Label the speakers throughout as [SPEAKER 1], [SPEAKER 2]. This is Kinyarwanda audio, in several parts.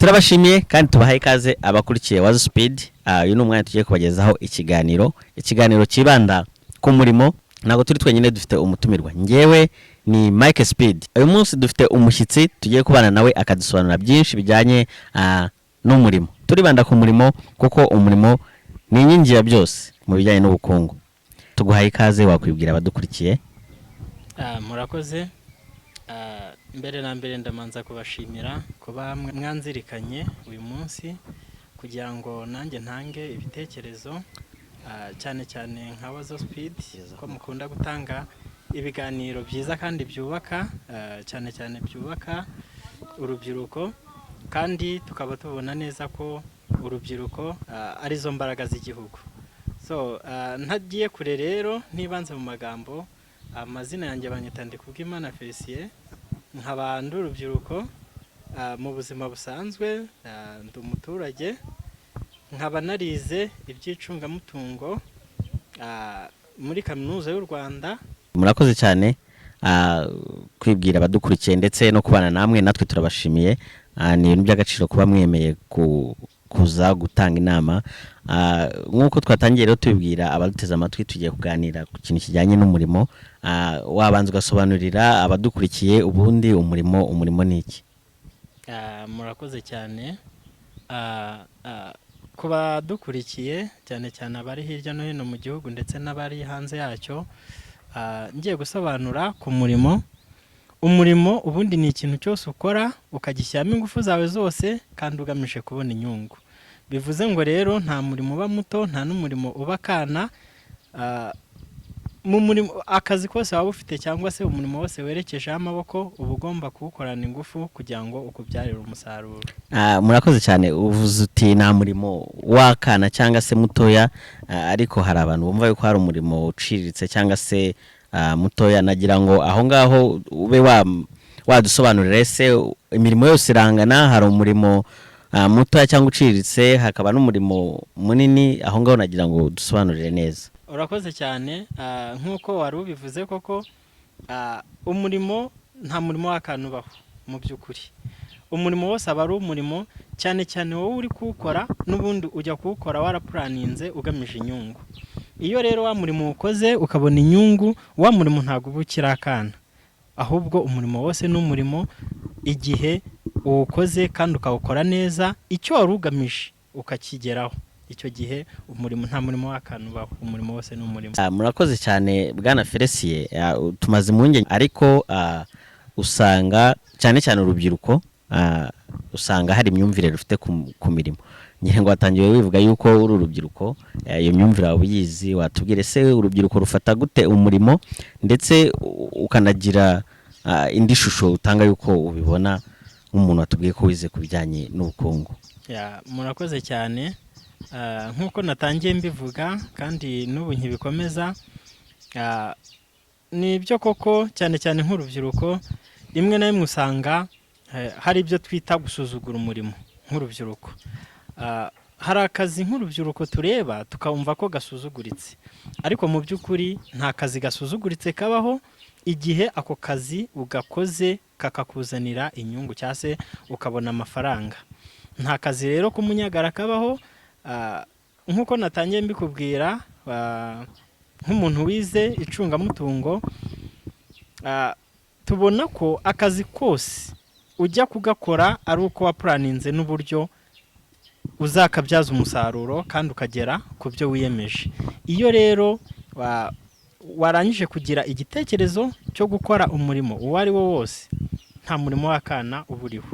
[SPEAKER 1] turabashimiye kandi tubahaye ikaze abakurikiye Wazo Speed. Uyu ni umwanya tugiye kubagezaho ikiganiro kibanda ku murimo. Ntabwo turi twenyine, dufite umutumirwa. Ngewe ni Mike Speed. Uyu munsi dufite umushyitsi tugiye kubana nawe akadusobanura byinshi bijyanye n'umurimo. Turibanda ku murimo kuko umurimo ni inkingi ya byose mu bijyanye n'ubukungu. Tuguhaye ikaze, wakwibwira abadukurikiye.
[SPEAKER 2] Murakoze. Mbere na mbere ndamanza kubashimira kuba mwanzirikanye uyu munsi kugira ngo nanjye ntange ibitekerezo, cyane cyane nka Wazo Speed ko mukunda gutanga ibiganiro byiza kandi byubaka, cyane cyane byubaka urubyiruko, kandi tukaba tubona neza ko urubyiruko arizo mbaraga z'igihugu. So ntagiye kure rero nibanze mu magambo, amazina yanjye banyita Ndikubwimana Felicien, nkaba ndi urubyiruko mu buzima busanzwe, ndi umuturage, nkaba narize iby'icungamutungo muri Kaminuza y'u Rwanda.
[SPEAKER 1] Murakoze cyane kwibwira abadukurikiye ndetse no kubana namwe. Natwe turabashimiye, ni ibintu by'agaciro kuba mwemeye kuza gutanga inama. Nk'uko twatangiye rero tubibwira abaduteze amatwi, tugiye kuganira ku kintu kijyanye n'umurimo. Wabanza ugasobanurira abadukurikiye ubundi umurimo ni iki?
[SPEAKER 2] Murakoze cyane. Ku badukurikiye cyane cyane abari hirya no hino mu gihugu ndetse n'abari hanze yacyo, ngiye gusobanura ku murimo. Umurimo ubundi ni ikintu cyose ukora ukagishyiramo ingufu zawe zose kandi ugamije kubona inyungu. Bivuze ngo rero nta murimo uba muto, nta n'umurimo uba kana. Mu murimo, akazi kose waba ufite cyangwa se umurimo wose werekejeho amaboko uba ugomba kuwukorana ingufu kugira ngo ukubyarire umusaruro.
[SPEAKER 1] Murakoze cyane. Uvuze uti nta murimo wakana cyangwa se mutoya, ariko hari abantu bumva yuko hari umurimo uciriritse cyangwa se mutoya. Nagira ngo aho ngaho ube wadusobanurira ese imirimo yose irangana? Hari umurimo mutoya cyangwa uciriritse, hakaba n'umurimo munini? Aho ngaho nagira ngo dusobanurire neza.
[SPEAKER 2] Urakoze cyane. Nk'uko wari ubivuze koko, umurimo nta murimo w'akantu ubaho mu by'ukuri. Umurimo wose aba ari umurimo, cyane cyane wowe uri kuwukora n'ubundi ujya kuwukora warapuraninze ugamije inyungu. Iyo rero wa murimo ukoze ukabona inyungu, wa murimo ntabwo uba ukiri akana, ahubwo umurimo wose ni umurimo igihe uwukoze kandi ukawukora neza, icyo wari ugamije ukakigeraho. Icyo gihe umurimo nta murimo w'akantu ubaho, umurimo wose ni umurimo.
[SPEAKER 1] Murakoze cyane Bwana Felicien. Tumaze impungenge, ariko usanga cyane cyane urubyiruko usanga hari imyumvire rufite ku mirimo. Ngira ngo watangiye wivuga yuko uri urubyiruko, iyo myumvire wawe uyizi. Watubwire se urubyiruko rufata gute umurimo, ndetse ukanagira indi shusho utanga yuko ubibona nk'umuntu watubwiye ko wize ku bijyanye n'ubukungu.
[SPEAKER 2] Murakoze cyane. Nk'uko natangiye mbivuga kandi n'ubu nkibikomeza, ni ibyo koko, cyane cyane nk'urubyiruko rimwe na rimwe usanga hari ibyo twita gusuzugura umurimo nk'urubyiruko. Hari akazi nk'urubyiruko tureba tukumva ko gasuzuguritse, ariko mu by'ukuri nta kazi gasuzuguritse kabaho igihe ako kazi ugakoze kakakuzanira inyungu cyangwa se ukabona amafaranga. Nta kazi rero k'umunyagara kabaho. Nk'uko natangiye mbikubwira, nk'umuntu wize icungamutungo, tubona ko akazi kose ujya kugakora ari uko wapuraninze n'uburyo uzakabyaza umusaruro kandi ukagera ku byo wiyemeje. Iyo rero warangije kugira igitekerezo cyo gukora umurimo uwo ari wo wose, nta murimo w'akana uba uriho.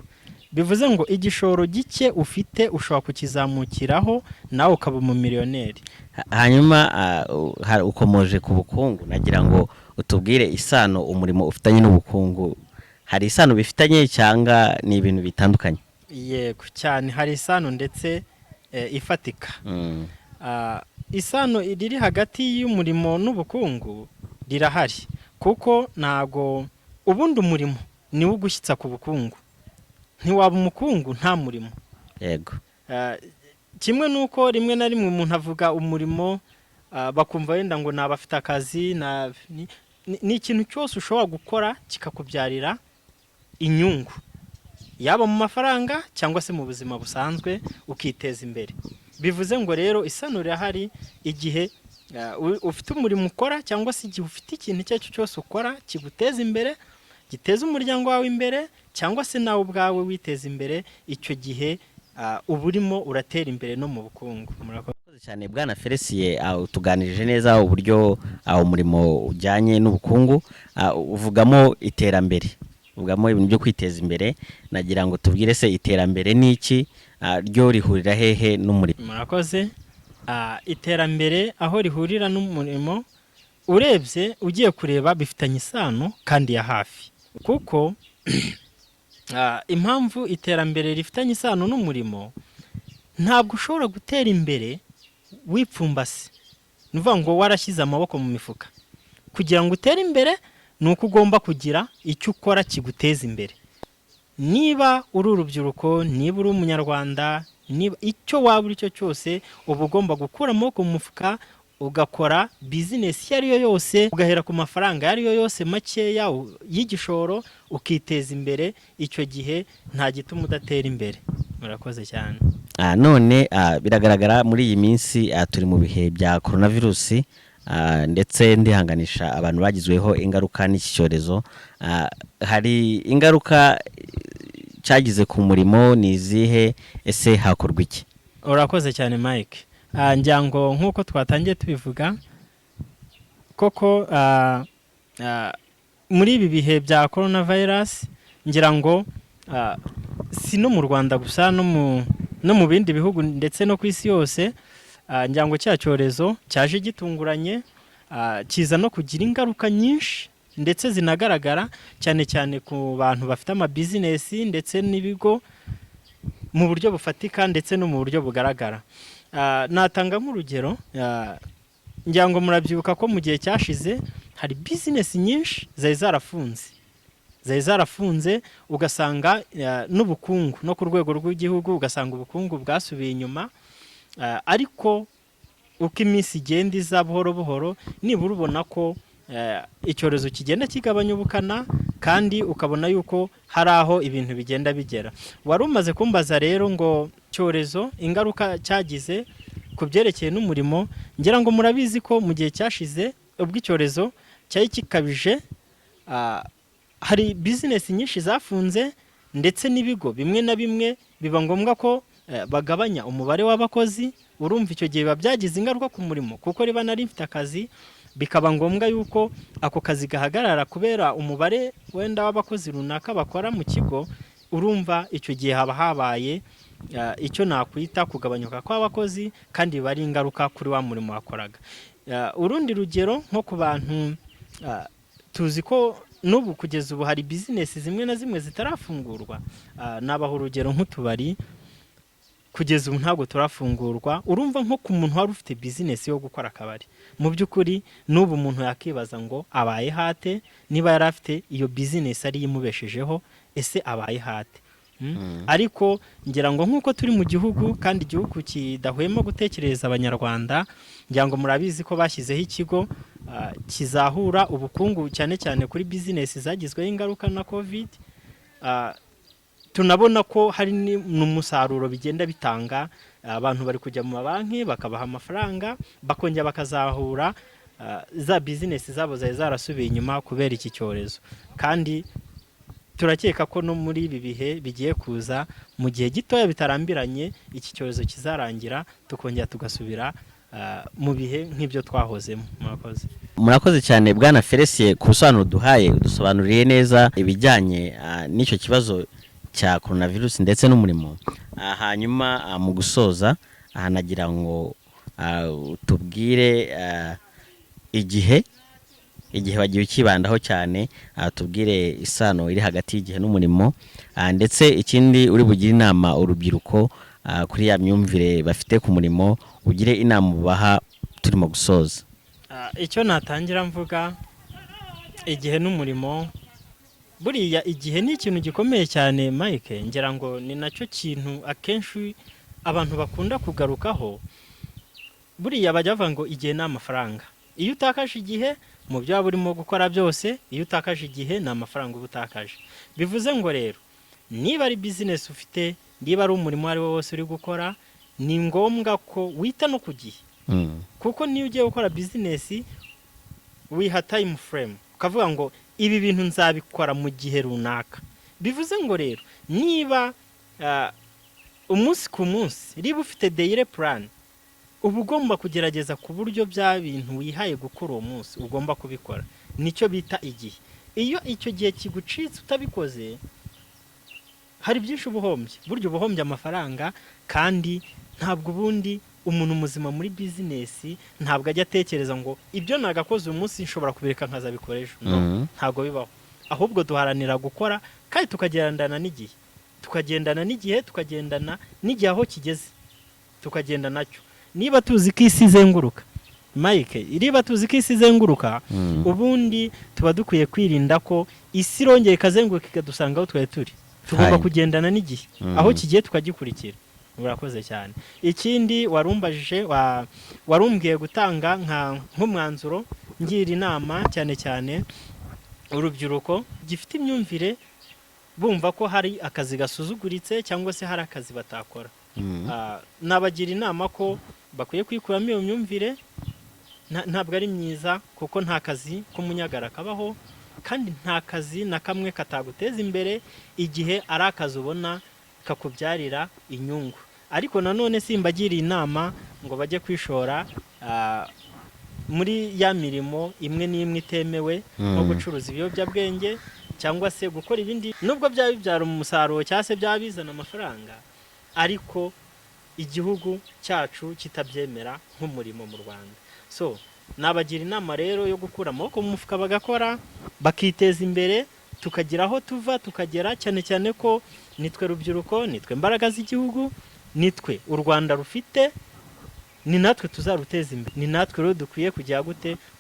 [SPEAKER 2] Bivuze ngo igishoro gike ufite ushobora kukizamukiraho nawe ukaba umumiliyoneri.
[SPEAKER 1] Hanyuma ukomoje ku bukungu, nagira ngo utubwire isano umurimo ufitanye n'ubukungu. Hari isano bifitanye cyangwa ni ibintu bitandukanye?
[SPEAKER 2] Yego cyane, hari isano ndetse ifatika. Isano iri hagati y'umurimo n'ubukungu rirahari, kuko ntago ubundi umurimo niwo ugushyitsa ku bukungu. Ntiwaba umukungu nta murimo.
[SPEAKER 1] Yego.
[SPEAKER 2] Kimwe nuko rimwe na rimwe umuntu avuga umurimo bakumva wenda ngo nabafite akazi, ni ikintu cyose ushobora gukora kikakubyarira inyungu. yaba mu mafaranga cyangwa se mu buzima busanzwe ukiteza imbere. Bivuze ngo rero isano rirahari igihe ufite umurimo ukora cyangwa se igihe ufite ikintu icyo ari cyo cyose ukora kiguteza imbere, giteza umuryango wawe imbere cyangwa se nawe ubwawe witeza imbere, icyo gihe uba urimo uratera imbere no mu bukungu.
[SPEAKER 1] Murakoze cyane Bwana Felicien, tuganirije neza uburyo umurimo ujyanye n'ubukungu, uvugamo iterambere, uvugamo ibintu byo kwiteza imbere. Nagira ngo tubwire se iterambere ni iki, ryo rihurira hehe n'umurimo?
[SPEAKER 2] Murakoze. Iterambere aho rihurira n'umurimo, urebye ugiye kureba bifitanye isano kandi ya hafi, kuko impamvu iterambere rifitanye isano n'umurimo, ntabwo ushobora gutera imbere wipfumbase, ni ukuvuga ngo warashyize amaboko mu mifuka. Kugira ngo utere imbere ni uko ugomba kugira icyo ukora kiguteza imbere. Niba uri urubyiruko, niba uri umunyarwanda, niba icyo waba uri cyo cyose, uba ugomba gukura amaboko mu mufuka ugakora bizinesi iyo ari yo yose, ugahera ku mafaranga iyo ari yo yose makeya y'igishoro, ukiteza imbere. Icyo gihe nta gituma udatera imbere. Murakoze cyane.
[SPEAKER 1] None biragaragara muri iyi minsi turi mu bihe bya coronavirus, ndetse ndihanganisha abantu bagizweho ingaruka n'iki cyorezo. Hari ingaruka cyagize ku murimo, ni izihe? Ese hakorwa iki?
[SPEAKER 2] Urakoze cyane Mike. Ngira ngo nk'uko twatangiye tubivuga koko, muri ibi bihe bya coronavirus, ngira ngo si no mu Rwanda gusa, no mu bindi bihugu ndetse no ku isi yose, ngira ngo cya cyorezo cyaje gitunguranye, kiza no kugira ingaruka nyinshi ndetse zinagaragara cyane cyane ku bantu bafite amabizinesi ndetse n'ibigo, mu buryo bufatika ndetse no mu buryo bugaragara. Natanga nk'urugero, ngira ngo murabyibuka ko mu gihe cyashize hari bizinesi nyinshi zari zarafunze, ugasanga n'ubukungu no ku rwego rw'igihugu ugasanga ubukungu bwasubiye inyuma. Ariko uko iminsi igenda iza buhoro buhoro, nibura ubona ko icyorezo kigenda kigabanya ubukana, kandi ukabona yuko hari aho ibintu bigenda bigera. Wari umaze kumbaza rero ngo cyorezo ingaruka cyagize ku byerekeye n'umurimo, ngira ngo murabizi ko mu gihe cyashize ubwo icyorezo cyari kikabije, hari bizinesi nyinshi zafunze ndetse n'ibigo bimwe na bimwe biba ngombwa ko bagabanya umubare w'abakozi. Urumva icyo gihe biba byagize ingaruka ku murimo, kuko riba nari mfite akazi bikaba ngombwa yuko ako kazi gahagarara kubera umubare wenda w'abakozi runaka bakora mu kigo. Urumva icyo gihe haba habaye icyo nakwita kugabanyuka kw'abakozi, kandi biba ari ingaruka kuri wa murimo wakoraga. Urundi rugero nko ku bantu, tuzi ko n'ubu kugeza ubu hari bizinesi zimwe na zimwe zitarafungurwa. Nabaho urugero nk'utubari, kugeza ubu ntabwo turafungurwa. Urumva nko ku muntu wari ufite bizinesi yo gukora akabari, mu by'ukuri n'ubu umuntu yakibaza ngo abaye hate, niba yari afite iyo bizinesi ari imubeshejeho, ese abaye hate? Ariko ngira ngo nk'uko turi mu gihugu kandi igihugu kidahwema gutekereza abanyarwanda, ngira ngo murabizi ko bashyizeho ikigo kizahura ubukungu cyane cyane kuri bizinesi zagizweho ingaruka na covid. Tunabona ko hari n'umusaruro bigenda bitanga. Abantu bari kujya mu mabanki bakabaha amafaranga, bakongera bakazahura za bizinesi zabo zari zarasubiye inyuma kubera iki cyorezo. Kandi turakeka ko no muri ibi bihe bigiye kuza, mu gihe gitoya bitarambiranye, iki cyorezo kizarangira tukongera tugasubira mu bihe nk'ibyo twahozemo.
[SPEAKER 1] Murakoze cyane Bwana Felicien ku busobanuro duhaye, udusobanuriye neza ibijyanye n'icyo kibazo cya coronavirus ndetse n'umurimo. Hanyuma mu gusoza, nagira ngo tubwire igihe bagiye ukibandaho cyane, tubwire isano iri hagati y'igihe n'umurimo, ndetse ikindi uri bugire inama urubyiruko kuri ya myumvire bafite ku murimo, ugire inama ubaha turimo gusoza.
[SPEAKER 2] Icyo natangira mvuga, igihe n'umurimo, buriya igihe ni ikintu gikomeye cyane Mike. Ngira ngo ni nacyo kintu akenshi abantu bakunda kugarukaho. Buriya bajya bavuga ngo igihe ni amafaranga. Iyo utakaje igihe mu byo waba urimo gukora byose, iyo utakaje igihe ni amafaranga uba utakaje. Bivuze ngo rero niba ari business ufite, niba ari umurimo ari wo wose uri gukora, ni ngombwa ko wita no ku gihe. Kuko niyo ugiye gukora business wiha time frame, ukavuga ngo ibi bintu nzabikora mu gihe runaka. Bivuze ngo rero niba umunsi ku munsi riba ufite daily plan, uba ugomba kugerageza ku buryo bya bintu wihaye gukora uwo munsi ugomba kubikora. Nicyo bita igihe. Iyo icyo gihe kigucitse utabikoze, hari byinshi ubuhombye. Buryo ubuhombye amafaranga, kandi ntabwo ubundi umuntu muzima muri business ntabwo ajya atekereza ngo ibyo nagakoze umunsi nshobora kubireka nkazabikoresha. Ntabwo bibaho. Ahubwo duharanira gukora kandi tukagendana n'igihe. Tukagendana n'igihe aho kigeze. Tukagenda nacyo. Niba tuzi ko isi izenguruka, Mike, niba tuzi ko isi izenguruka, ubundi tuba dukwiye kwirinda ko isi irongera ikazenguruka ikadusanga aho twari turi. Tugomba kugendana n'igihe. Aho kigiye tukagikurikira. Urakoze cyane. Ikindi warumbajije, warumbwiye gutanga nk'umwanzuro, ngira inama cyane cyane urubyiruko gifite imyumvire bumva ko hari akazi gasuzuguritse cyangwa se hari akazi batakora. Nabagira inama ko bakwiye kwikuramo iyo myumvire. Ntabwo ari myiza, kuko nta kazi k'umunyagara kabaho, kandi nta kazi na kamwe kataguteza imbere igihe ari akazi ubona kakubyarira inyungu. Ariko nanone simbagira inama ngo bajye kwishora muri ya mirimo imwe n'imwe itemewe, nko gucuruza ibiyobyabwenge cyangwa se gukora ibindi nubwo byaba bibyara umusaruro cyangwa se byaba bizana amafaranga, ariko igihugu cyacu kitabyemera nk'umurimo mu Rwanda. So nabagira inama rero yo gukura amaboko mu mufuka bagakora, bakiteza imbere, tukagira aho tuva tukagera, cyane cyane ko nitwe rubyiruko, nitwe imbaraga z'igihugu, nitwe u Rwanda rufite, ni natwe tuzaruteza imbere. Ni natwe rero dukwiye kujya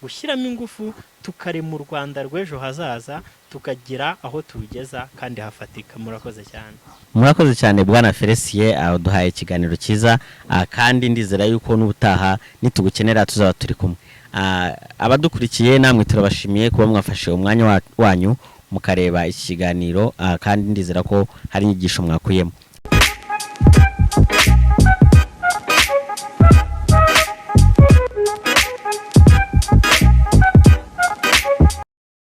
[SPEAKER 2] gushyiramo ingufu tukarema u Rwanda rw'ejo hazaza, tukagira aho turugeza kandi hafatika. Murakoze cyane.
[SPEAKER 1] Murakoze cyane Bwana Felicien, duhaye ikiganiro cyiza, kandi ndizera yuko n'ubutaha nitugukenera tuzaba turi kumwe. Abadukurikiye namwe turabashimiye kuba mwafashe umwanya wanyu mukareba iki kiganiro, kandi ndizera ko hari inyigisho mwakuyemo.